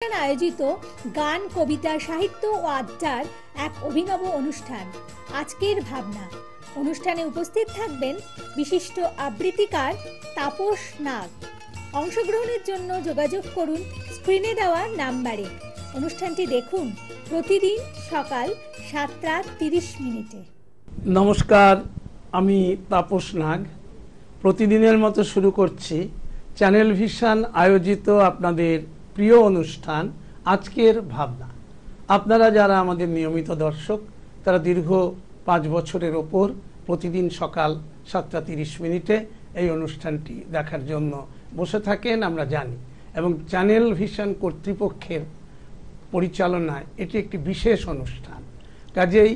প্রতিষ্ঠান আয়োজিত গান, কবিতা, সাহিত্য ও আড্ডার এক অভিনব অনুষ্ঠান আজকের ভাবনা। অনুষ্ঠানে উপস্থিত থাকবেন বিশিষ্ট আবৃত্তিকার তাপস নাগ। অংশগ্রহণের জন্য যোগাযোগ করুন স্ক্রিনে দেওয়া নাম্বারে। অনুষ্ঠানটি দেখুন প্রতিদিন সকাল 7:30। নমস্কার, আমি তাপস নাগ। প্রতিদিনের মতো শুরু করছি চ্যানেল ভিশন আয়োজিত আপনাদের প্রিয় অনুষ্ঠান আজকের ভাবনা। আপনারা যারা আমাদের নিয়মিত দর্শক, তারা দীর্ঘ 5 বছরের ওপর প্রতিদিন সকাল 7:30 এই অনুষ্ঠানটি দেখার জন্য বসে থাকেন, আমরা জানি। এবং চ্যানেল ভিশন কর্তৃপক্ষের পরিচালনায় এটি একটি বিশেষ অনুষ্ঠান। কাজেই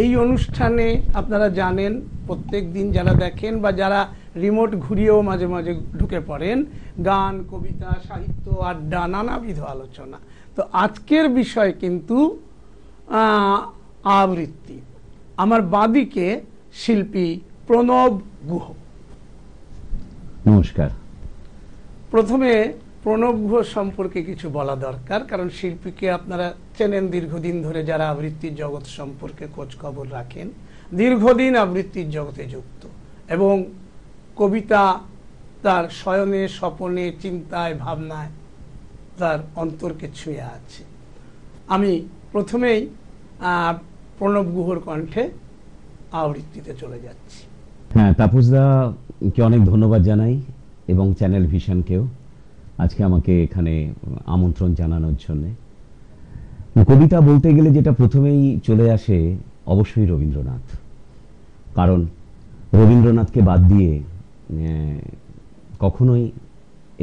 এই অনুষ্ঠানে আপনারা জানেন, প্রত্যেক দিন যারা দেখেন বা যারা রিমোট ঘুরিয়েও মাঝে মাঝে ঢুকে পড়েন, গান, কবিতা, সাহিত্য, আড্ডা, নানাবিধ আলোচনা। তো আজকের বিষয় কিন্তু আবৃত্তি। আমার বাঁদিকে শিল্পী প্রণব গুহ। নমস্কার। প্রথমে প্রণব গুহ সম্পর্কে কিছু বলা দরকার, কারণ শিল্পীকে আপনারা চেনেন দীর্ঘদিন ধরে, যারা আবৃত্তির জগৎ সম্পর্কে খোঁজ খবর রাখেন, দীর্ঘদিন আবৃত্তির জগতে যুক্ত এবং কবিতা তার শয়নে, স্বপনে, চিন্তায়, ভাবনায় তার অন্তরকে ছুঁয়ে আছে। আমি প্রথমেই প্রণব গুহর কণ্ঠে আবৃত্তিতে চলে যাচ্ছি। হ্যাঁ, তাপসদাকে অনেক ধন্যবাদ জানাই এবং চ্যানেল ভিশনকেও আজকে আমাকে এখানে আমন্ত্রণ জানানোর জন্য। কবিতা বলতে গেলে যেটা প্রথমেই চলে আসে অবশ্যই রবীন্দ্রনাথ, কারণ রবীন্দ্রনাথকে বাদ দিয়ে কখনোই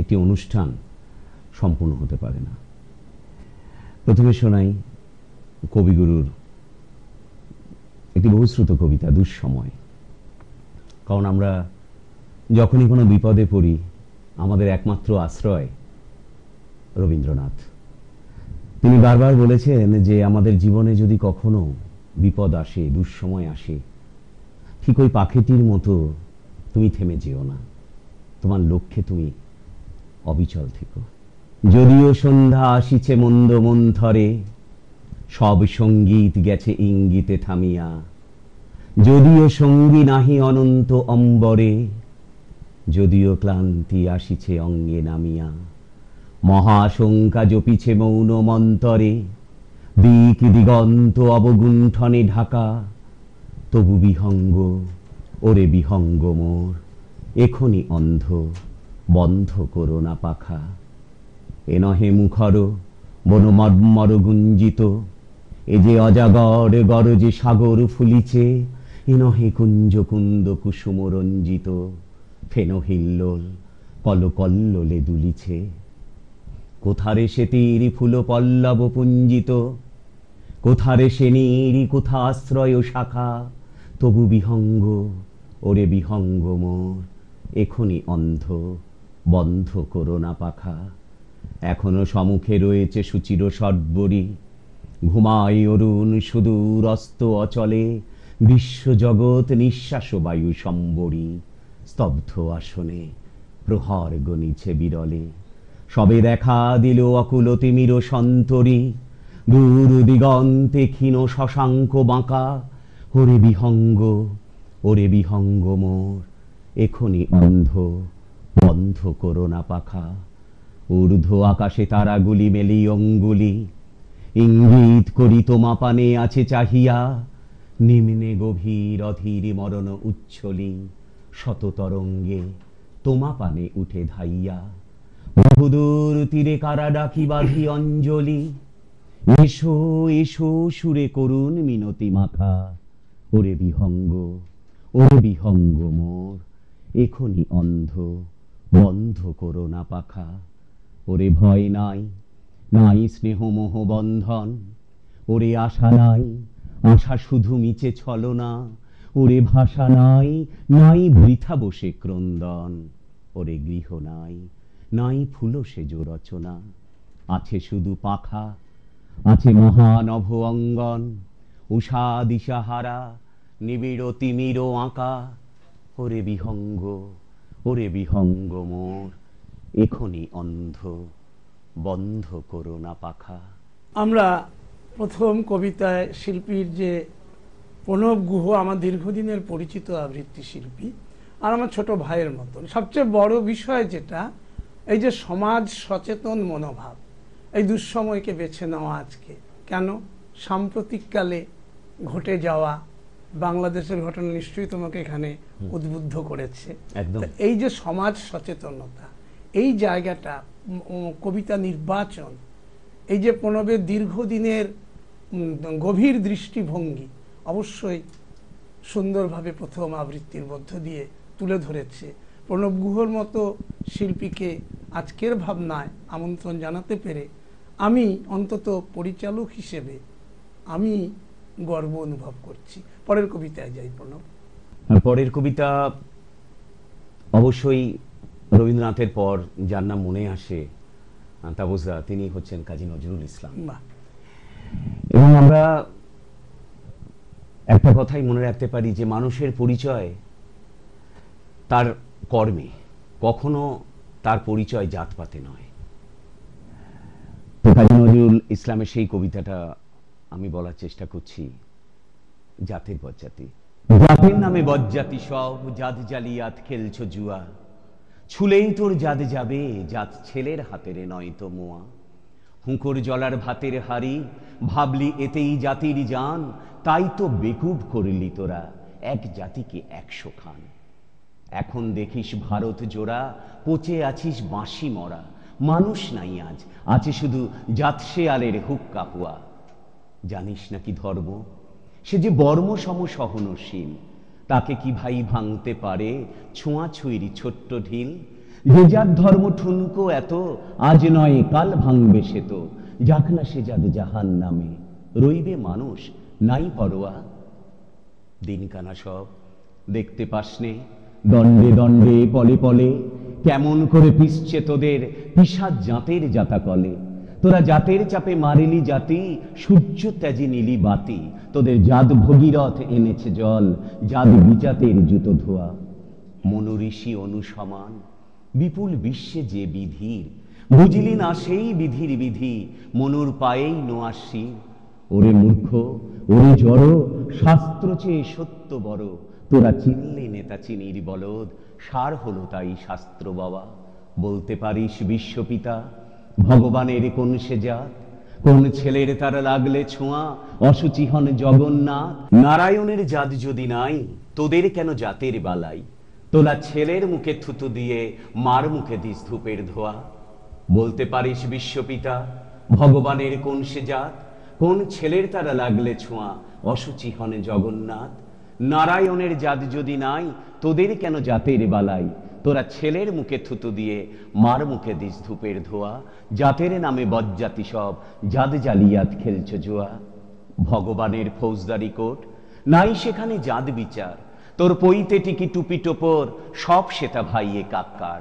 একটি অনুষ্ঠান সম্পূর্ণ হতে পারে না। প্রথমে শোনাই কবিগুরুর একটি বহুশ্রুত কবিতা দুঃসময়। কারণ আমরা যখনই কোনো বিপদে পড়ি, আমাদের একমাত্র আশ্রয় রবীন্দ্রনাথ। তিনি বারবার বলেছেন যে আমাদের জীবনে যদি কখনো বিপদ আসে, দুঃসময় আসে, ঠিক ওই পাখিটির মতো তুমি থেমে যেও না, তোমার লক্ষ্যে তুমি অবিচল থেকো। যদিও সন্ধ্যা আসিছে মন্দ মন্থরে, সব সঙ্গীত গেছে ইঙ্গিতে থামিয়া। যদিও সঙ্গী নাহি অনন্ত অম্বরে, যদিও ক্লান্তি আসিছে অঙ্গে নামিয়া। মহাশঙ্কা জপিছে মৌন মন্তরে, দিক দিগন্ত অবগুণ্ঠনে ঢাকা। তবু বিহঙ্গ, ওরে বিহঙ্গ মোর, এখনি অন্ধ, বন্ধ করো না পাখা। এ নহে মুখর বনমর্মর গুঞ্জিত, এ যে অজাগর গরজে সাগর ফুলিছে। এ নহে কুঞ্জ কুন্দ কুসুম রঞ্জিত, ফেন হিল্লোল কলকল্লোলে দুলিছে। কোথারে সে তীরি ফুল পল্লব পুঞ্জিত, কোথারে সে নীরি কোথা আশ্রয় শাখা। তবু বিহঙ্গ, ওরে বিহঙ্গ মোর, এখনি অন্ধ, বন্ধ করো না পাখা। এখনো সম্মুখে রয়েছে সুচির সর্বরী, ঘুমাই অরুণ সুদূর অস্ত অচলে। বিশ্বজগৎ নিঃশ্বাস বায়ু সম্বরী, স্তব্ধ আসনে প্রহর গণিছে বিরলে। সবে দেখা দিল অকুল তিমির সন্তরী, দূর দিগন্তে ক্ষীণ শশাঙ্ক বাঁকা। ওরে বিহঙ্গ, ওরে বিহঙ্গ মোর, এখনি অন্ধ, বন্ধ করো না পাখা। ঊর্ধ্ব আকাশে তারাগুলি মেলি অঙ্গুলি, ইঙ্গিত করি তোমা পানে আছে চাহিয়া। নিম্নে গভীর অধীর মরণ উচ্ছলি, শত তরঙ্গে তোমা পানে উঠে ধাইয়া। বহুদূর তীরে কারা ডাকি বাঁধি অঞ্জলি, এসো এসো সুরে করুণ মিনতি মাখা। ওরে বিহঙ্গ, ওরে বিহঙ্গ মোর, এখনি অন্ধ, বন্ধ করো না পাখা। ওরে ভয় নাই, নাই স্নেহ মোহ বন্ধন। ওরে আশা নাই, আশা শুধু মিছে ছলনা। ওরে ভাষা নাই, নাই বৃথা বসে ক্রন্দন। ওরে গৃহ নাই, নাই ফুল সেজ রচনা। আছে শুধু পাখা, আছে মহানভ অঙ্গন। উষা দিশাহারা, নিবিড় তিমির আঁকা। ওরে বিহঙ্গ, ওরে বিহঙ্গ মোর, এখনি অন্ধ, বন্ধ করো না পাখা। আমরা প্রথম কবিতায় শিল্পীর যে প্রণব গুহ আমার দীর্ঘদিনের পরিচিত আবৃত্তি শিল্পী আর আমার ছোট ভাইয়ের মতন। সবচেয়ে বড় বিষয় যেটা, এই যে সমাজ সচেতন মনোভাব, এই দুঃসময়কে বেছে নেওয়া আজকে কেন, সাম্প্রতিককালে ঘটে যাওয়া বাংলাদেশের ঘটনা নিশ্চয়ই তোমাকে এখানে উদ্বুদ্ধ করেছে। এই যে সমাজ সচেতনতা, এই জায়গাটা, কবিতা নির্বাচন, এই যে প্রণবের দীর্ঘদিনের গভীর দৃষ্টিভঙ্গি অবশ্যই সুন্দরভাবে প্রথম আবৃত্তির মধ্য দিয়ে তুলে ধরেছে। প্রণব গুহর মতো শিল্পীকে আজকের ভাবনায় আমন্ত্রণ জানাতে পেরে আমি অন্তত পরিচালক হিসেবে আমি গর্ব অনুভব করছি। পরের কবিতায় যাই প্রণব। পরের কবিতা অবশ্যই রবীন্দ্রনাথের পর যার নাম মনে আসে তাপসদা, তিনি হচ্ছেন কাজী নজরুল ইসলাম। এবং আমরা একটা কথাই মনে রাখতে পারি যে মানুষের পরিচয় তার কর্মে, কখনো তার পরিচয় জাতপাতে নয়। তো কাজী নজরুল ইসলামের সেই কবিতাটা আমি বলার চেষ্টা করছি। জাতের বজ্জাতি, জাতের নামে বজ্জাতি সব, জাত জালিয়াত খেলছো জুয়া, ছুলেই তোর জাত যাবে, জাত ছেলের হাতের নয় তো মোয়া। হুঁকোর জলার ভাতের হাড়ি, ভাবলি এতেই জাতির জান, তাই তো বেকুব করলি তোরা এক জাতিকে 100 খান। এখন দেখিস ভারত জোড়া, পচে আছিস বাঁশি মরা, মানুষ নাই আজ, আছে শুধু জাত শেয়ালের হুক্কা হুয়া। জানিস নাকি ধর্ম, সে যে বর্ম সম সহনশীল, তাকে কি ভাই ভাঙতে পারে ছোঁয়াছুঁইর ছোট্ট ঢিল। যে যার ধর্ম ঠুনকো এত, আজ নয় কাল ভাঙবে সে তো, যাক না সে যাদ জাহান নামে, রইবে মানুষ নাই পরোয়া। দিনকানা সব দেখতে পাসনে, দণ্ডে দণ্ডে পলে পলে, কেমন করে পিসছে তোদের পিসাজ জাতের জাতা কলে। তোরা জাতের চাপে মারিলি জাতি, সূর্য ত্যাজি নিলি বাতি, তোদের জাত ভগীরথ এনেছে জল, জাত বিচাতের জুতো ধোয়া। মনুঋষি অনুসমান বিপুল বিশ্বে যে বিধির, বুঝিলি না সেই বিধির বিধি, মনুর পায়েই নোয়াসি। ওরে মূর্খ, ওরে জড়, শাস্ত্র চেয়ে সত্য বড়, তোরা চিনলি নেতা চিনির বলদ, সার হলো তাই শাস্ত্র বাবা। বলতে পারিস বিশ্বপিতা ভগবানের কোন সে জাত, কোন ছেলের তারা লাগলে ছোঁয়া, অসুচি হন জগন্নাথ। নারায়ণের জাত যদি নাই, তোদের কেন জাতের বালাই, তোলা ছেলের মুখে থুতু দিয়ে মার মুখে দিস ধূপের ধোয়া। বলতে পারিস বিশ্বপিতা ভগবানের কোন সে জাত, কোন ছেলের তারা লাগলে ছোঁয়া, অসুচি হন জগন্নাথ। নারায়ণের জাত যদি নাই, তোদের কেন জাতের বালাই, তোরা ছেলের মুখে থুতু দিয়ে মার মুখে দিস ধূপের ধোয়া। জাতের নামে বজ্জাতি সব, জাত জালিয়াত খেলছো জুয়া। ভগবানের ফৌজদারি কোর্ট, নাই সেখানে জাত বিচার, তোর পইতে টিকি টুপি টোপর, সব সেটা ভাইয়ে কাক্কার।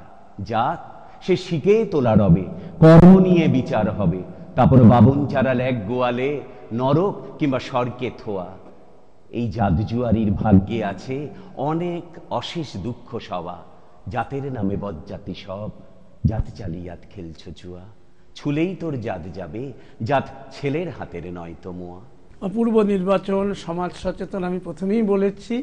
জাত সে শিখে তোলা রবে, কর্ম নিয়ে বিচার হবে, তারপর বাবন চারাল এক গোয়ালে, নরক কিংবা স্বর্গে থোয়া। এই জাত জুয়ারির ভাগ্যে আছে অনেক অশেষ দুঃখ সবা, জাতের নামে বজ্জাতি সব, জাত জালিয়াত খেলছো জুয়া। ছুলেই তোর জাত যাবে, জাত ছেলের হাতের নয় তো মোয়া। অপূর্ব নির্বাচন, সমাজ সচেতন আমি প্রথমেই বলেছি।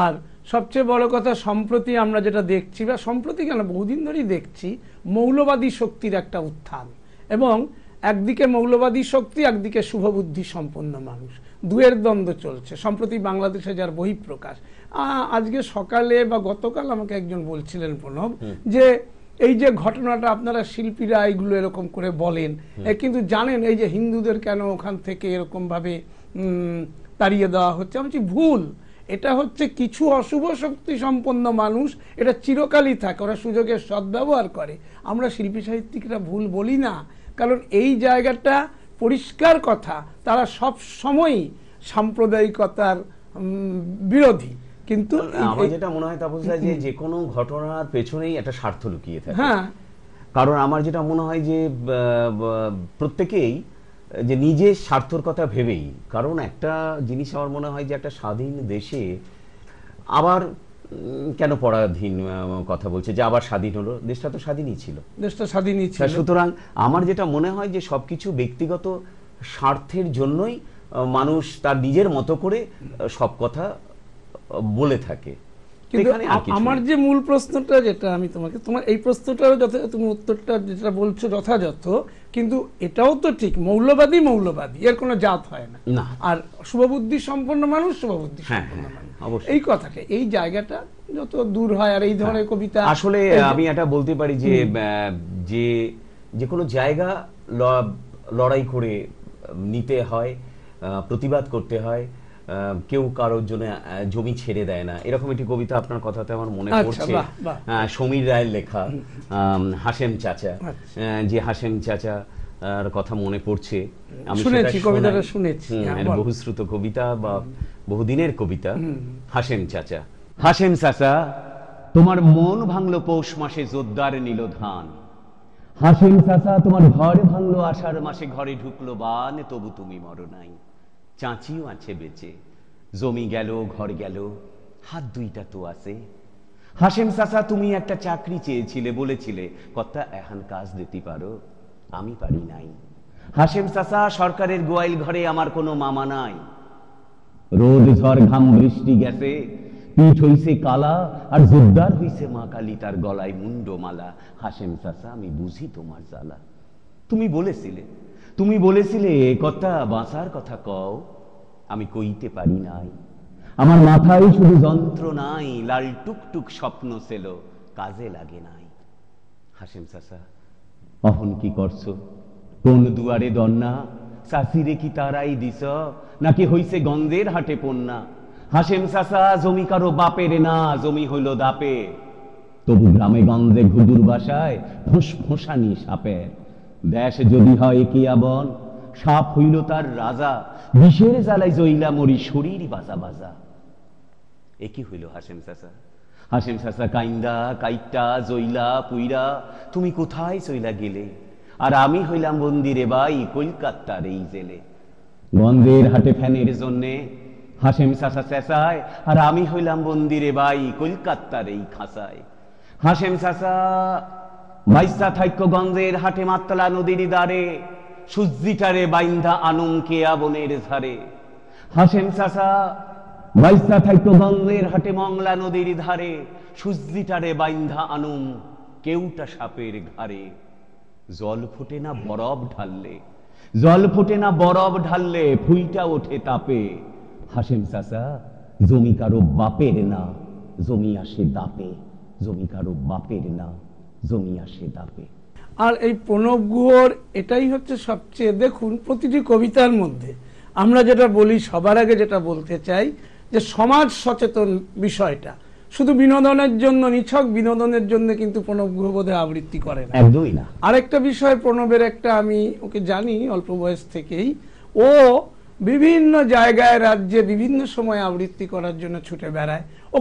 আর সবচেয়ে বড় কথা, সম্প্রতি আমরা যেটা দেখছি, বা সম্প্রতি কেন বহুদিন ধরেই দেখছি, মৌলবাদী শক্তির একটা উত্থান। এবং একদিকে মৌলবাদী শক্তি, একদিকে শুভবুদ্ধি সম্পন্ন মানুষ, দুয়ের দ্বন্দ্ব চলছে। সম্প্রতি বাংলাদেশে যার বহিঃপ্রকাশ, আজকে সকালে বা গতকাল আমাকে একজন বলছিলেন প্রণব, যে এই যে ঘটনাটা আপনারা শিল্পীরা এইগুলো এরকম করে বলেন, কিন্তু জানেন এই যে হিন্দুদের কেন ওখান থেকে এরকম ভাবে তাড়িয়ে দেওয়া হচ্ছে। আমি বলছি ভুল, এটা হচ্ছে কিছু অশুভ শক্তি সম্পন্ন মানুষ, এটা চিরকালই থাকে, ওরা সুযোগের সদ্ব্যবহার করে। আমরা শিল্পী সাহিত্যিকরা ভুল বলি না, কারণ এই জায়গাটা পরিষ্কার কথা, তারা সব সময়ই সাম্প্রদায়িকতার বিরোধী। কিন্তু আমার যেটা মনে হয় তাপসদা, যে কোনো ঘটনার পেছনেই একটা স্বার্থ লুকিয়ে থাকে। হ্যাঁ, কারণ আমার যেটা মনে হয় যে প্রত্যেকেই যে নিজের স্বার্থর কথা ভেবেই, কারণ একটা জিনিস আমার মনে হয় যে একটা স্বাধীন দেশে আবার কেন পরাধীন কথা বলছে, যে আবার স্বাধীন হলো? দেশটা তো স্বাধীনই ছিল, দেশটা স্বাধীনই ছিল। সুতরাং আমার যেটা মনে হয় যে সবকিছু ব্যক্তিগত স্বার্থের জন্যই মানুষ তার নিজের মতো করে সব কথা বলে থাকে। কিন্তু আমার যে মূল প্রশ্নটা, যেটা আমি তোমাকে, তোমার এই প্রশ্নটারও তুমি উত্তরটা যেটা বলছো যথাযথ, কিন্তু এটাও তো ঠিক, মৌলবাদী এর কোনো জাত হয় না, আর শুভবুদ্ধি সম্পন্ন মানুষ শুভবুদ্ধি সম্পন্ন মানুষ, এই কথাটা, এই জায়গাটা যত দূর হয়। আর এই ধরনের কবিতা আসলে আমি এটা বলতে পারি যে যে কোনো জায়গা লড়াই করে নিতে হয়, প্রতিবাদ করতে হয়, কেউ কারোর জন্য জমি ছেড়ে দেয় না, এরকম একটি কবিতা আপনার কথাতে আমার মনে পড়ছে, সমীর রায়ের লেখা হাশেম চাচা, যে হাশেম চাচা কথা মনে পড়ছে। আমি শুনেছি কবিতাটা, শুনেছি, বহুশ্রুত কবিতা বা বহুদিনের কবিতা। হাশেম চাচা, হাশেম চাচা তোমার মন ভাঙলো পৌষ মাসে জোরদার নিল ধান, হাশেম চাচা তোমার ঘর ভাঙলো আষাঢ় মাসে ঘরে ঢুকলো বান, তবু তুমি মরো নাই, চাচিও আছে বেঁচে, জমি গেল ঘর গেল হাত দুইটা তো আছে। হাশেম চাচা তুমি একটা চাকরি চেয়েছিলে, বলেছিলে কর্তা এখন কাজ দিতে পারো, আমি পারি নাই। হাশেম চাচা সরকারের গোয়াইল ঘরে আমার কোনো মামা নাই, রোদ ঝড় ঘাম বৃষ্টি গেছে, পিঠ হইছে কালা আর জোরদার হইছে মা কালী তার গলায় মুন্ডমালা। হাশেম চাচা আমি বুঝি তোমার জ্বালা, তুমি বলেছিলে কর্তা বাঁচার কথা কও, আমি কইতে পারি নাই, আমার মাথায় শুধু যন্ত্রণাই, লাল টুকটুক স্বপ্ন ছিল কাজে লাগে নাই। হাশেম চাচা অহন কি করছো, কোন দুয়ারে দন্না, চাষিরে কি তারাই দিছ, নাকি হইছে গঞ্জের হাটে পন্না? হাশেম চাচা জমি কারো বাপের না, জমি হইল দাপে, তবু গ্রামে গঞ্জে ঘুঘুর বাসায় ফোঁসানি সাপের, দেশ যদি হয় কিয়াবন সাপ হইল তার রাজা, বিষের জ্বালায় জইলা মরি শরীর বাজা বাজা। একই হইল হাশেম চাচা, হাশেম চাচা কাইন্দা কাইটা জইলা পুইরা তুমি কোথায় চইলা গেলে, আর আমি হইলাম বন্দিরে বাই কলকাতার এই জেলে। গঞ্জের হাটে ফ্যানের জন্যে হাশেম চাচা চেঁচায়, আর আমি হইলাম বন্দিরে বাই কলকাতার এই খাঁচায়। হাশেম চাচা বাইসা থাইক্য গঞ্জের হাটে মাতলা নদীর দ্বারে, সূর্যিটারে বাইন্ধা আনুম কেয়া বনের ধারে। হাশেম চাচা বাইসা থাইক্য গঞ্জের হাটে মংলা নদীর ধারে, সূর্যিটারে বাইন্ধা আনুম কেউটা সাপের ঘাড়ে। জল ফোটে না বরফ ঢাললে, জল ফোটে না বরফ ঢাললে ফুইটা ওঠে তাপে। হাশেম চাচা জমি কারো বাপের না, জমি আসে দাপে, জমি কারো বাপের না, জমি আসে দাপে। আর এই প্রণব গুহর এটাই হচ্ছে সবচেয়ে, দেখুন প্রতিটি কবিতার মধ্যে আমরা যেটা বলি, সবার আগে যেটা বলতে চাই যে সমাজ সচেতন বিষয়টা, শুধু বিনোদনের জন্য, নিছক বিনোদনের জন্য কিন্তু প্রণব গুহ বোধহয় আবৃত্তি করে না, একদমই না। আরেকটা বিষয় প্রণবের একটা, আমি ওকে জানি অল্প বয়স থেকেই, ও বিভিন্ন জায়গায় রাজ্যে বিভিন্ন সময় আবৃত্তি করার জন্য ছুটে বেড়ায়। ও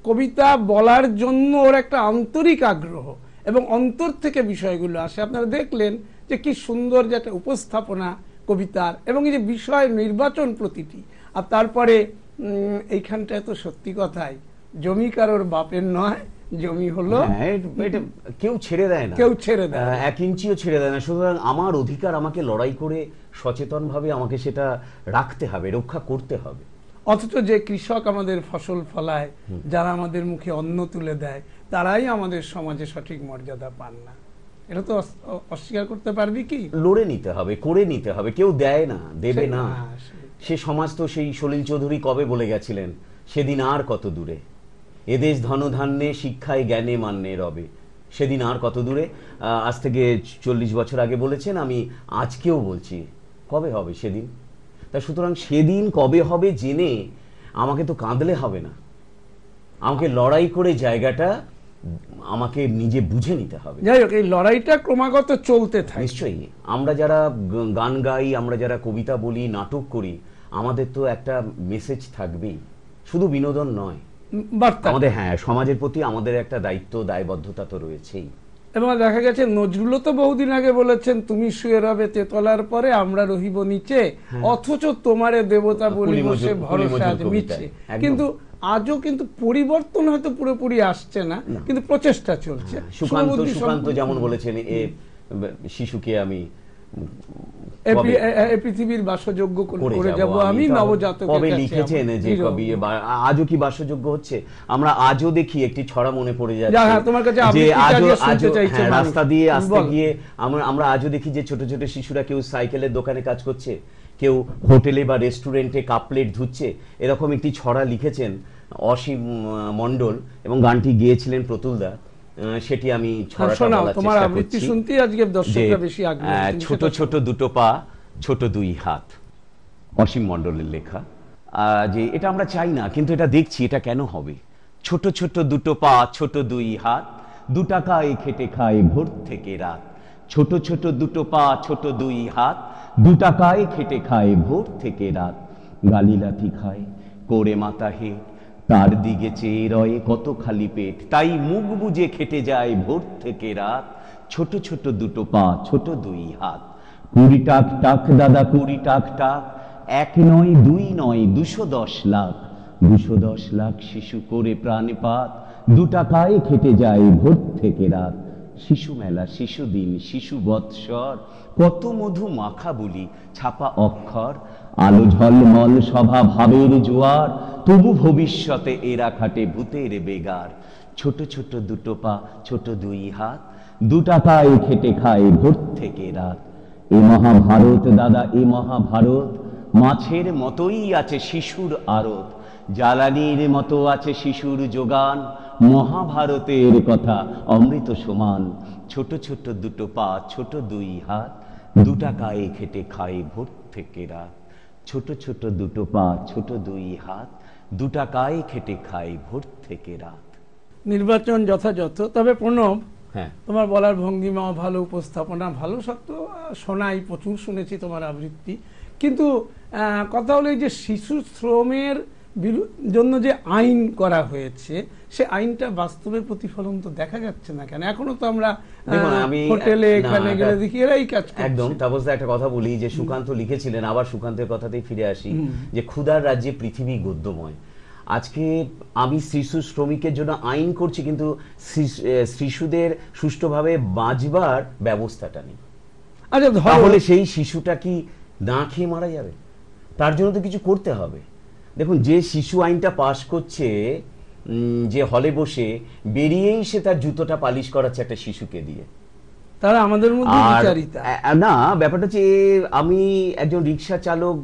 কবিতা বলার জন্য ওর একটা আন্তরিক আগ্রহ এবং অন্তর থেকে বিষয়গুলো আসে। আপনারা দেখলেন যে কি সুন্দর যে একটা উপস্থাপনা কবিতার, এবং এই যে বিষয় নির্বাচন প্রতিটি, আর তারপরে এইখানটায় তো সত্যি কথাই জমি কারোর বাপের নয়, জমি হলো কেউ ছেড়ে দেয় না, কেউ ছেড়ে দেয়, এক ইঞ্চিও ছেড়ে দেয় না। সুতরাং আমার অধিকার, আমাকে লড়াই করে সচেতন ভাবে আমাকে সেটা রাখতে হবে, রক্ষা করতে হবে। অথচ যে কৃষক আমাদের ফসল ফলায়, যারা আমাদের মুখে অন্ন তুলে দেয়, তারাই আমাদের সমাজে সঠিক মর্যাদা পান না। এটা তো অস্বীকার করতে পারবি কি? লড়ে নিতে হবে, করে নিতে হবে, কেউ দেয় না, দেবে না। সে সমাজ তো সেই সলিল চৌধুরী কবে বলে গেছিলেন, সেদিন আর কত দূরে, এদেশ ধনধান্যে শিক্ষায় জ্ঞানে মান্যে রবে, সেদিন আর কত দূরে। আজ থেকে 40 বছর আগে বলেছেন, আমি আজকেও বলছি, কবে হবে সেদিন? তা সুতরাং সেদিন কবে হবে জেনে আমাকে তো কাঁদলে হবে না, আমাকে লড়াই করে জায়গাটা আমাকে নিজে বুঝে নিতে হবে। যাই হোক, এই লড়াইটা ক্রমাগত চলতে থাকে। নিশ্চয়ই আমরা যারা গান গাই, আমরা যারা কবিতা বলি, নাটক করি, আমাদের তো একটা মেসেজ থাকবেই, শুধু বিনোদন নয়, আমাদের সমাজের প্রতি আমাদের একটা দায়িত্ব, দায়বদ্ধতা তো রয়েছেই। এবং দেখা গেছে নজরুলও তো বহুদিন আগে বলেছেন, তুমি শুয়ে রবে তেতলার পরে, আমরা রহিব নিচে, অথচ তোমারে দেবতা বলি বসে ভরসা আজ মিছে। কিন্তু আজও কিন্তু পরিবর্তন হয়তো পুরোপুরি আসছে না, কিন্তু প্রচেষ্টা চলছে। সুকান্ত যেমন বলেছেন, শিশুকে আমি পৃথিবীর বাসযোগ্য করে যাব আমি, নবজাতক কবে লিখেছেন যে কবি, আজও কি বাসযোগ্য হচ্ছে? আমরা আজও দেখি একটি ছড়া মনে পড়ে যাচ্ছে যে রাস্তা দিয়ে আসতে গিয়ে আমরা আজও দেখি যে ছোট ছোট শিশুরা কেউ সাইকেলের দোকানে কাজ করছে, কেউ হোটেলে বা রেস্টুরেন্টে কাপ প্লেট ধুচ্ছে। এরকম একটি ছড়া লিখেছেন অসীম মণ্ডল এবং গানটি গেয়েছিলেন প্রতুলদা। সেটি আমি ছোট ছোট দুটো পা, ছোট দুই হাত, অসীম মণ্ডলের লেখা। যে এটা আমরা চাই না, কিন্তু এটা দেখছি, এটা কেন হবে? ছোট ছোট দুটো পা, ছোট দুই হাত, 2 টাকায় খেটে খায় ভোর থেকে রাত। ছোট ছোট দুটো পা, ছোট দুই হাত, 2 টাকায় খেটে খায় ভোর থেকে রাত। গালি লাথি খায় করে মাথা হেট, তার দিকে চেয়ে রয়ে কত খালি পেট, তাই মুখ বুজে খেটে যায় ভোর থেকে রাত। ছোট ছোট দুটো পা, ছোট দুই হাত। 20 টাক টাক দাদা, 20 টাক টাক, 1 নয় 2 নয় 210 লাখ। 210 লাখ শিশু করে প্রাণপাত, 2 টাকায় খেটে যায় ভোর থেকে রাত। শিশু মেলা, শিশু দিন, শিশু বৎসর, কত মধু মাখা বলি ছাপা অক্ষর। আলো ঝলমল সভা ভাবের জোয়ার, তবু ভবিষ্যতে এরা খাটে ভূতের বেগার। ছোট ছোট দুটো পা, ছোট দুই হাত, 2 টাকায় খেটে খায় ভোর থেকে রাত। এ মহাভারত দাদা, এ মহাভারত, মাছের মতোই আছে শিশুর আড়ত, জ্বালানির মতো আছে শিশুর যোগান। মহাভারতের কথা অমৃত সমান। ছোট ছোট দুটো পা, ছোট দুই হাত, 2 টাকায় খেটে খায় ভোর থেকে রাত। ছোট ছোট দুটো পা, ছোট দুই হাত, 2 টাকায় খেটে খায় ভোর থেকে রাত। নির্বাচন যথাযথ, তবে প্রণব, তোমার বলার ভঙ্গিমা ভালো, উপস্থাপনা ভালো, সব তো শোনাই, প্রচুর শুনেছি তোমার আবৃত্তি। কিন্তু কথা হলো যে শিশু শ্রমের জন্য যে আইন করা হয়েছে, সে আইনটা বাস্তবে প্রতিফলন তো দেখা যাচ্ছে না কেন? এখনো তো আমরা হোটেলে এখানে গেলে দেখি এরাই কাজ করছে। একদম। তাপসদা, একটা কথা বলি যে সুকান্ত লিখেছিলেন, আবার সুকান্তের কথাতেই ফিরে আসি, যে ক্ষুধার রাজ্যে পৃথিবী গদ্যময়। আজকে আমি শিশু শ্রমিকের জন্য আইন করছি, কিন্তু শিশুদের সুষ্ঠুভাবে বাঁচবার ব্যবস্থাটা নেই। আচ্ছা, তাহলে সেই শিশুটা কি না খেয়ে মারা যাবে? তার জন্য তো কিছু করতে হবে। দেখুন, যে শিশু আইনটা পাশ করছে, যে হলে বসে বেরিয়েই সে তার জুতোটা পালিশ করাচ্ছে একটা শিশুকে দিয়ে, তারা আমাদের মধ্যে বিচারিতা না। ব্যাপারটা হচ্ছে, আমি একজন রিক্সা চালক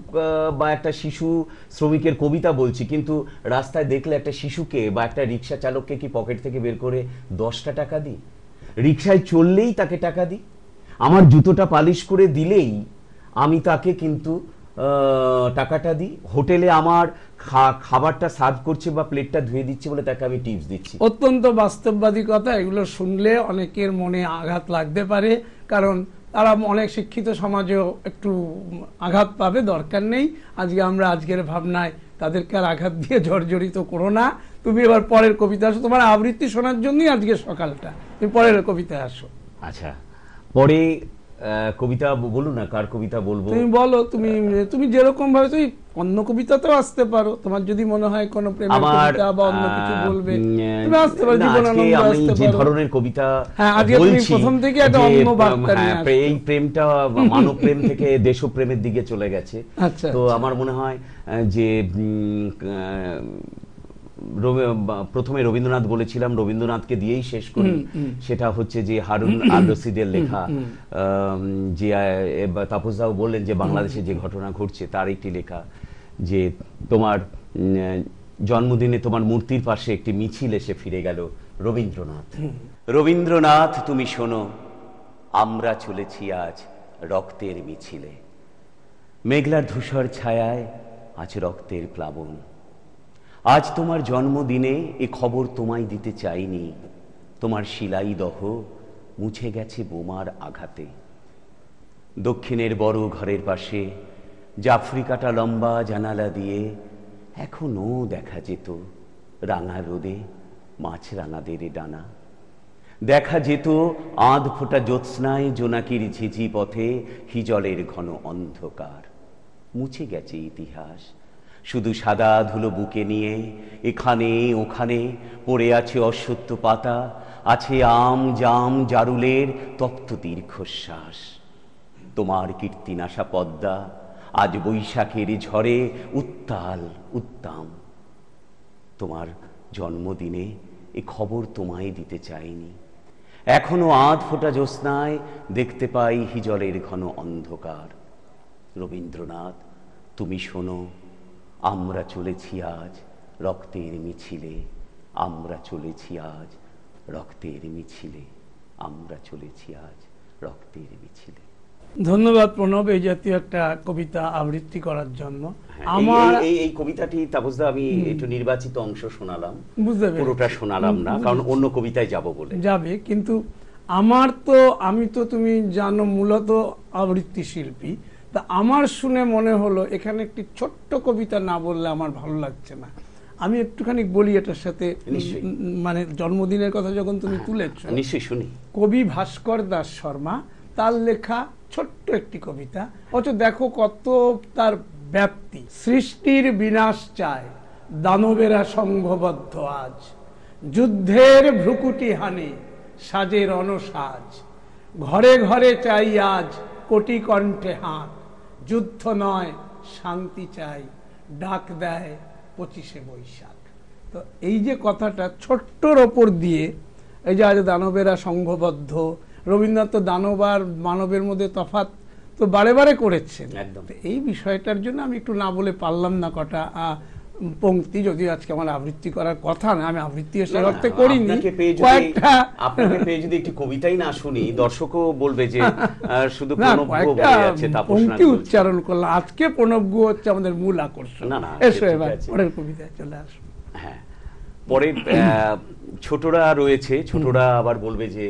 বা একটা শিশু শ্রমিকের কবিতা বলছি, কিন্তু রাস্তায় দেখলে একটা শিশুকে বা একটা রিক্সা চালককে কি পকেট থেকে বের করে 10টা টাকা দিই? রিক্সায় চললেই তাকে টাকা দিই? আমার জুতোটা পালিশ করে দিলেই আমি তাকে কিন্তু টাকাটা দিই? হোটেলে আমার খাবারটা সার্ভ করছে বা প্লেটটা ধুয়ে দিচ্ছে বলে তাকে আমি টিপস দিচ্ছি। অত্যন্ত বাস্তববাদী কথা। এগুলো শুনলে অনেকের মনে আঘাত লাগতে পারে, কারণ তারা অনেক শিক্ষিত সমাজেও একটু আঘাত পাবে, দরকার নেই। আজকের ভাবনায় তাদেরকে আর আঘাত দিয়ে জর্জরিত করো না। তুমি এবার পরের কবিতা আসো, তোমার আবৃত্তি শোনার জন্যই আজকে সকালটা। তুমি পরের কবিতায় আসো। আচ্ছা, পরে কবিতা বলুন না, কার কবিতা বলবো? তুমি বলো, তুমি যেরকম ভাবে, তুমি অন্য কবিতাতেও আসতে পারো। তোমার যদি মনে হয় কোনো প্রেমের কবিতা বা অন্য কিছু বলবে, তুমি আসতে পারো। জীবনানন্দ আসতে পারো। যে ধরনের কবিতা আজকে তুমি প্রথম থেকে একটা অন্য বার্তা নিয়ে আসছো। এই প্রেমটা মানব প্রেম থেকে দেশপ্রেমের দিকে চলে গেছে। তো আমার মনে হয় যে প্রথমে রবীন্দ্রনাথ বলেছিলাম, রবীন্দ্রনাথকে দিয়েই শেষ করি। সেটা হচ্ছে যে হারুন আল রশিদের লেখা, যে তাপসদাও বললেন যে বাংলাদেশে যে ঘটনা ঘটছে তার একটি লেখা, যে তোমার জন্মদিনে তোমার মূর্তির পাশে একটি মিছিল এসে ফিরে গেল রবীন্দ্রনাথ। রবীন্দ্রনাথ, তুমি শোনো, আমরা চলেছি আজ রক্তের মিছিলে। মেঘলার ধূসর ছায়ায় আজ রক্তের প্লাবন। আজ তোমার জন্মদিনে এ খবর তোমায় দিতে চাইনি, তোমার শিলাই দহ মুছে গেছে বোমার আঘাতে। দক্ষিণের বড় ঘরের পাশে জাফরি কাটা লম্বা জানালা দিয়ে এখনো দেখা যেত রাঙা রোদে মাছরাঙাদের ডানা। দেখা যেত আধ ফোটা জ্যোৎস্নায় জোনাকির ঝিঝি পথে হিজলের ঘন অন্ধকার। মুছে গেছে ইতিহাস, শুধু সাদা ধুলো বুকে নিয়ে এখানে ওখানে পড়ে আছে অশ্বত্থ পাতা, আছে আম জাম জারুলের তপ্ত দীর্ঘশ্বাস। তোমার কীর্তিনাশা পদ্মা আজ বৈশাখের ঝড়ে উত্তাল উদ্দাম। তোমার জন্মদিনে এ খবর তোমায় দিতে চাইনি, এখনো আধ ফোঁটা জ্যোৎস্নায় দেখতে পাই হিজলের ঘন অন্ধকার। রবীন্দ্রনাথ, তুমি শোনো, আমরা চলেছি আজ রক্তের মিছিলে, আমরা চলেছি আজ রক্তের মিছিলে, আমরা চলেছি আজ রক্তের মিছিলে। ধন্যবাদ প্রণব এই জাতীয় একটা কবিতা আবৃত্তি করার জন্য। আমার এই কবিতাটি তাপসদা আমি একটু নির্বাচিত অংশ শোনালাম, বুঝতে পেরেছি, পুরোটা শোনালাম না, কারণ অন্য কবিতায় যাব বলে। যাবে, কিন্তু আমি তো তুমি জানো মূলত আবৃত্তি শিল্পী, তা আমার শুনে মনে হলো এখানে একটি ছোট্ট কবিতা না বললে আমার ভালো লাগছে না। আমি একটুখানি বলি এটার সাথে, মানে জন্মদিনের কথা যখন তুমি তুলেছ, নিশ্চয়ই শুনি। কবি ভাস্কর দাস শর্মা, তার লেখা ছোট্ট একটি কবিতা, অথচ দেখো কত তার ব্যাপ্তি। সৃষ্টির বিনাশ চায় দানবেরা সংঘবদ্ধ আজ, যুদ্ধের ভ্রুকুটি হানে সাজের অনসাজ, ঘরে ঘরে চাই আজ কোটি কণ্ঠে হাত, যুদ্ধ নয় শান্তি চাই ডাক দেয় 25শে বৈশাখ। তো এই যে কথাটা ছোট্টর ওপর দিয়ে, এই যে আজ দানবেরা সংঘবদ্ধ, রবীন্দ্রনাথ তো দানব আর মানবের মধ্যে তফাৎ তো বারে বারে করেছেন। এই বিষয়টার জন্য আমি একটু না বলে পারলাম না কটা পংক্তি, যদিও আজকে আমার আবৃত্তি করার কথা না, আমি আবৃত্তি এসে রক্তে করিনি। আপনাকে পেয়ে যদি একটি কবিতাই না শুনি, দর্শকও বলবে যে শুধু পংক্তি উচ্চারণ করলাম। আজকে প্রণব গুহ হচ্ছে আমাদের মূল আকর্ষণ। এসো এবার পরের কবিতায় চলে আসো। হ্যাঁ, পরে ছোটরা রয়েছে, ছোটরা আবার বলবে যে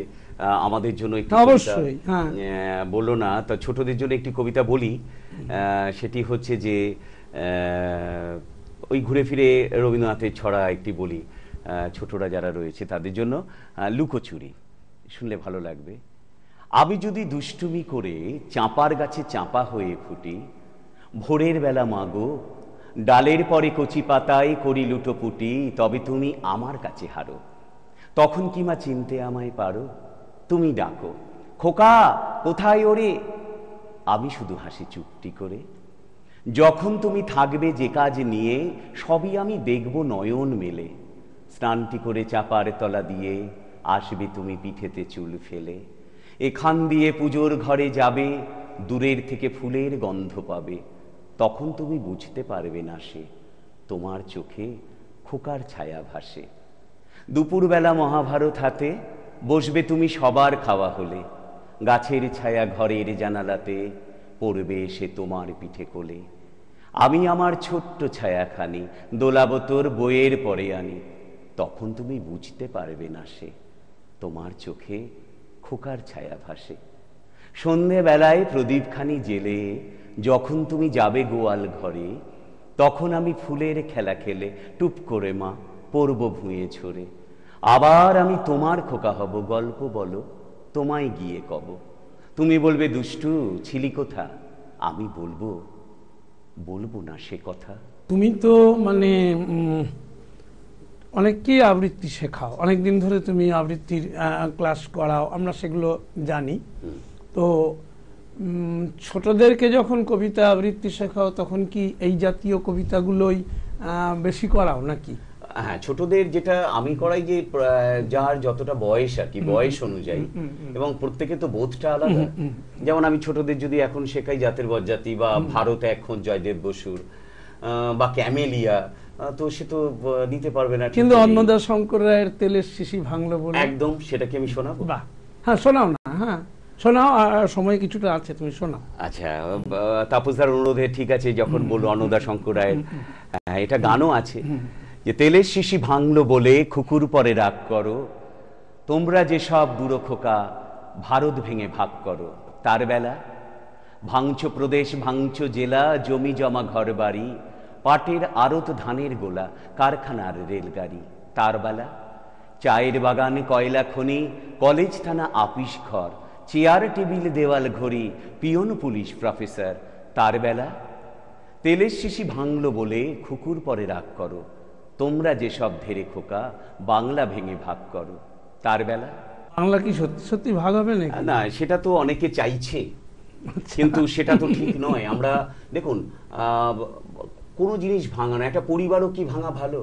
আমাদের জন্য একটি অবশ্যই বললো না, তা ছোটদের জন্য একটি কবিতা বলি। সেটি হচ্ছে যে ওই ঘুরে ফিরে রবীন্দ্রনাথের ছড়া একটি বলি, ছোটরা যারা রয়েছে তাদের জন্য। লুকোচুরি শুনলে ভালো লাগবে। আমি যদি দুষ্টুমি করে চাঁপার গাছে চাঁপা হয়ে ফুটি, ভোরের বেলা মাগো ডালের পরে কচি পাতায় করি লুটোপুটি, তবে তুমি আমার কাছে হারো, তখন কি মা চিনতে আমায় পারো? তুমি ডাকো, খোকা কোথায় ওরে, আমি শুধু হাসি চুপটি করে। যখন তুমি থাকবে যে কাজ নিয়ে, সবই আমি দেখব নয়ন মেলে। স্নানটি করে চাপার তলা দিয়ে আসবে তুমি পিঠেতে চুল ফেলে। এখান দিয়ে পুজোর ঘরে যাবে, দূরের থেকে ফুলের গন্ধ পাবে। তখন তুমি বুঝতে পারবে না সে, তোমার চোখে খোকার ছায়া ভাসে। দুপুরবেলা মহাভারত হাতে বসবে তুমি সবার খাওয়া হলে, গাছের ছায়া ঘরের জানালাতে পড়বে সে তোমার পিঠে কোলে। আমি আমার ছোট্ট ছায়াখানি দোলাবো তোর বইয়ের পরে আনি, তখন তুমি বুঝতে পারবে না সে, তোমার চোখে খোকার ছায়া ভাসে। সন্ধেবেলায় প্রদীপখানি জেলে যখন তুমি যাবে গোয়াল ঘরে, তখন আমি ফুলের খেলা খেলে টুপ করে মা পড়ব ভুঁয়ে ছড়ে। আবার আমি তোমার খোকা হব, গল্প বলো তোমায় গিয়ে কব। তুমি বলবে দুষ্টু ছিলি কোথা, আমি বলবো না সে কথা। তুমি তো মানে অনেককেই আবৃত্তি শেখাও, অনেকদিন ধরে তুমি আবৃত্তির ক্লাস করাও, আমরা সেগুলো জানি। তো ছোটদেরকে যখন কবিতা আবৃত্তি শেখাও তখন কি এই জাতীয় কবিতাগুলোই বেশি করাও নাকি? হ্যাঁ, ছোটদের যেটা আমি করাই যে যার যতটা বয়স আর কি, বয়স অনুযায়ী, এবং প্রত্যেকে তো বোধটা আলাদা। যেমন আমি ছোটদের যদি এখন শেখাই জাতের বজ্জাতি বা ভারত এখন জয়দেব বসুর বা ক্যামেলিয়া, তো সে তো নিতে পারবে না। কিন্তু অন্নদা শঙ্কর রায়ের তেলের শিশি ভাঙলো বলে একদম সেটাকে আমি শোনাবো। বাহ, হ্যাঁ শোনাও না, হ্যাঁ শোনাও, সময় কিছুটা আছে, তুমি শোনাও। আচ্ছা, তাপসদার অনুরোধে ঠিক আছে, যখন বলবো অন্নদা শঙ্কর রায়ের, এটা গানও আছে যে তেলের শিশি ভাঙলো বলে খুকুর পরে রাগ করো, তোমরা যে সব বুড়ো খোকা ভারত ভেঙে ভাগ করো। তার বেলা ভাঙছো প্রদেশ, ভাঙছো জেলা, জমি জমা ঘর বাড়ি, পাটের আড়ত ধানের গোলা, কারখানার রেলগাড়ি। তার বেলা চায়ের বাগান, কয়লা খনি, কলেজ থানা আপিস ঘর, চেয়ার টেবিল দেওয়াল ঘড়ি, পিয়ন পুলিশ প্রফেসর। তার বেলা তেলের শিশি ভাঙলো বলে খুকুর পরে রাগ করো, তোমরা যেসব ধেরে খোকা বাংলা ভেঙে ভাগ করো। তার বেলা বাংলা কি সত্যি সত্যি ভাগ হবে নাকি? না, সেটা তো অনেকে চাইছে, কিন্তু সেটা তো ঠিক নয়। আমরা দেখুন, কোনো জিনিস ভাঙানো, একটা পরিবারও কি ভাঙা ভালো?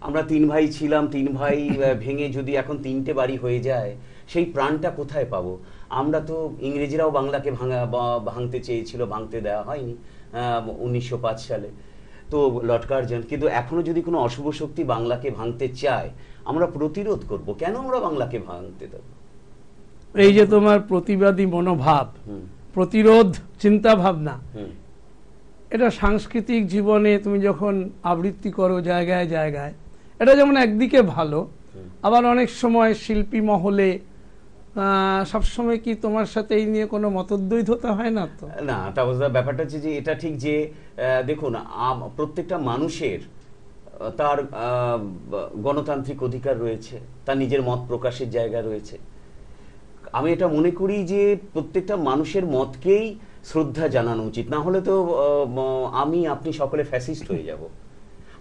আমরা 3 ভাই ছিলাম, 3 ভাই ভেঙে যদি এখন 3টে বাড়ি হয়ে যায়, সেই প্রাণটা কোথায় পাবো? আমরা তো, ইংরেজরাও বাংলাকে ভাঙতে চেয়েছিল, ভাঙতে দেওয়া হয়নি 1905 সালে, তো লটকার্জন। কিন্তু এখনো যদি কোনো অশুভ শক্তি বাংলাকে ভাঙতে চায়, আমরা প্রতিরোধ করব। কেন আমরা বাংলাকে ভাঙতে দেব? এই যে তোমার প্রতিবাদী মনোভাব, প্রতিরোধ চিন্তা ভাবনা, এটা সাংস্কৃতিক জীবনে তুমি যখন আবৃত্তি করো জায়গায় জায়গায়, এটা যেমন একদিকে ভালো, আবার অনেক সময় শিল্পী মহলে সবসময় কি তোমার সাথে এই নিয়ে কোনো মতদ্বৈধতা হয় না? তো না, তা ব্যাপারটা হচ্ছে যে এটা ঠিক যে দেখুন, প্রত্যেকটা মানুষের তার গণতান্ত্রিক অধিকার রয়েছে, তার নিজের মত প্রকাশের জায়গা রয়েছে। আমি এটা মনে করি যে প্রত্যেকটা মানুষের মতকেই শ্রদ্ধা জানানো উচিত, না হলে তো আপনি সকলে ফ্যাসিস্ট হয়ে যাব।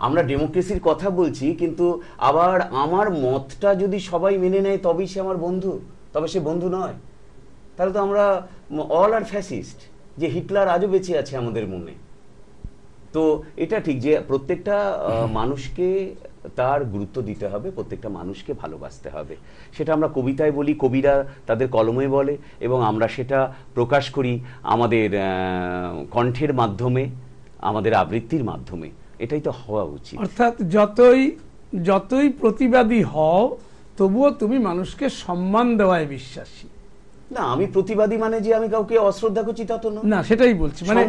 আমরা ডেমোক্রেসির কথা বলছি, কিন্তু আবার আমার মতটা যদি সবাই মেনে নেয় তবেই সে আমার বন্ধু, তবে সে বন্ধু নয়। তাহলে তো আমরা অল আর ফ্যাসিস্ট, যে হিটলার আজও বেঁচে আছে আমাদের মনে। তো এটা ঠিক যে প্রত্যেকটা মানুষকে তার গুরুত্ব দিতে হবে, প্রত্যেকটা মানুষকে ভালোবাসতে হবে। সেটা আমরা কবিতায় বলি, কবিরা তাদের কলমে বলে, এবং আমরা সেটা প্রকাশ করি আমাদের কণ্ঠের মাধ্যমে, আমাদের আবৃত্তির মাধ্যমে। এটাই তো হওয়া উচিত। অর্থাৎ যতই প্রতিবাদী হও, তবুও তুমি মানুষকে সম্মান দেওয়ায় বিশ্বাসী। না, আমি প্রতিবাদী মানে যে আমি কাউকে অশ্রদ্ধা করছি তা তো না, সেটাই বলছি। মানে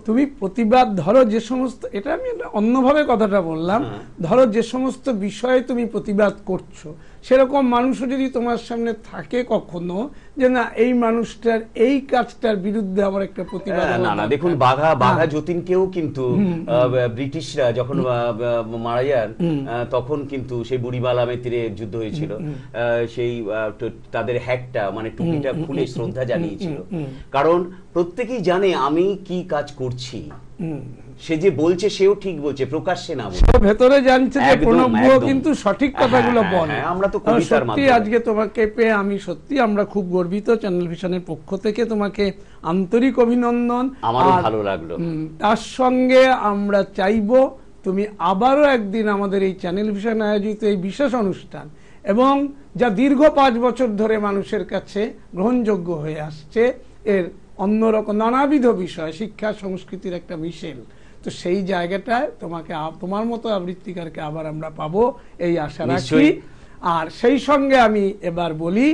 তুমি প্রতিবাদ, ধরো যে সমস্ত, এটা আমি অন্যভাবে কথাটা বললাম, ধরো যে সমস্ত বিষয়ে তুমি প্রতিবাদ করছো, সেরকম মানুষও যদি তোমার সামনে থাকে কখনো, যে না এই মানুষটার এই কাজটার বিরুদ্ধে আমার একটা প্রতিবাদ। না, দেখুন, বাঘা যতীনকেও কিন্তু ব্রিটিশরা যখন মারা যান, তখন কিন্তু সেই বুড়িবালামের তীরে যুদ্ধ হয়েছিল, সেই তাদের হ্যাটটা মানে টুপিটা খুলে শ্রদ্ধা জানিয়েছিল। কারণ প্রত্যেকেই জানে আমি কি কাজ করছি, সে যে বলছে সেও ঠিক বলছে, প্রকাশ্যে না বলছে, ভেতরে জানছে যে প্রণবও কিন্তু সঠিক কথাগুলো বলে। আমরা তো কবিতার মাধ্যমে আজকে তোমাকে পেয়ে আমি সত্যি, আমরা খুব গর্বিত। চ্যানেল ভিশনের পক্ষ থেকে তোমাকে আন্তরিক অভিনন্দন। আমারও ভালো লাগলো। তার সঙ্গে আমরা চাইবো তুমি আবারও একদিন আমাদের এই চ্যানেল ভিশন আয়োজিত এই বিশেষ অনুষ্ঠান, এবং যা দীর্ঘ 5 বছর ধরে মানুষের কাছে গ্রহণযোগ্য হয়ে আসছে, এর অন্যরকম নানাবিধ বিষয়, শিক্ষা সংস্কৃতির একটা মিশেল, তো সেই জায়গাটায় তোমাকে, তোমার মতো আবৃত্তিকারকে আবার আমরা পাবো এই আশা রাখি। আর সেই সঙ্গে আমি এবার বলি,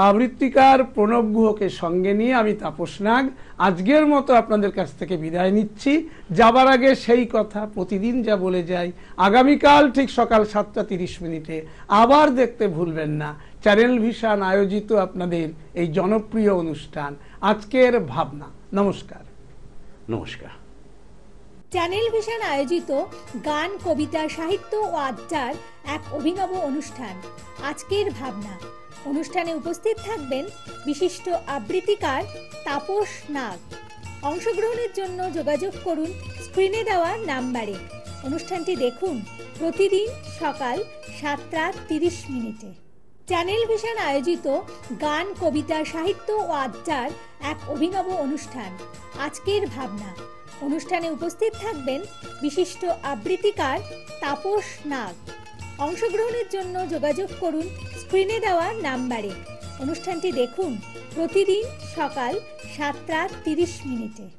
আবৃত্তিকার প্রণব গুহকে সঙ্গে নিয়ে আমি তাপস নাগ আজকের মতো আপনাদের কাছ থেকে বিদায় নিচ্ছি। যাবার আগে সেই কথা প্রতিদিন যা বলে যাই, আগামীকাল ঠিক সকাল 7:30 আবার দেখতে ভুলবেন না চ্যানেল ভিশন আয়োজিত আপনাদের এই জনপ্রিয় অনুষ্ঠান আজকের ভাবনা। নমস্কার। নমস্কার। চ্যানেল ভিশন আয়োজিত গান, কবিতা, সাহিত্য ও আড্ডার এক অভিনব অনুষ্ঠান আজকের ভাবনা। অনুষ্ঠানে উপস্থিত থাকবেন বিশিষ্ট আবৃত্তিকার তাপস নাগ। অংশগ্রহণের জন্য যোগাযোগ করুন স্ক্রিনে দেওয়া নাম্বারে। অনুষ্ঠানটি দেখুন প্রতিদিন সকাল 7:30। চ্যানেল ভিশন আয়োজিত গান, কবিতা, সাহিত্য ও আড্ডার এক অভিনব অনুষ্ঠান আজকের ভাবনা। অনুষ্ঠানে উপস্থিত থাকবেন বিশিষ্ট আবৃত্তিকার তাপস নাগ। অংশগ্রহণের জন্য যোগাযোগ করুন স্ক্রিনে দেওয়া নাম্বারে। অনুষ্ঠানটি দেখুন প্রতিদিন সকাল 7:30।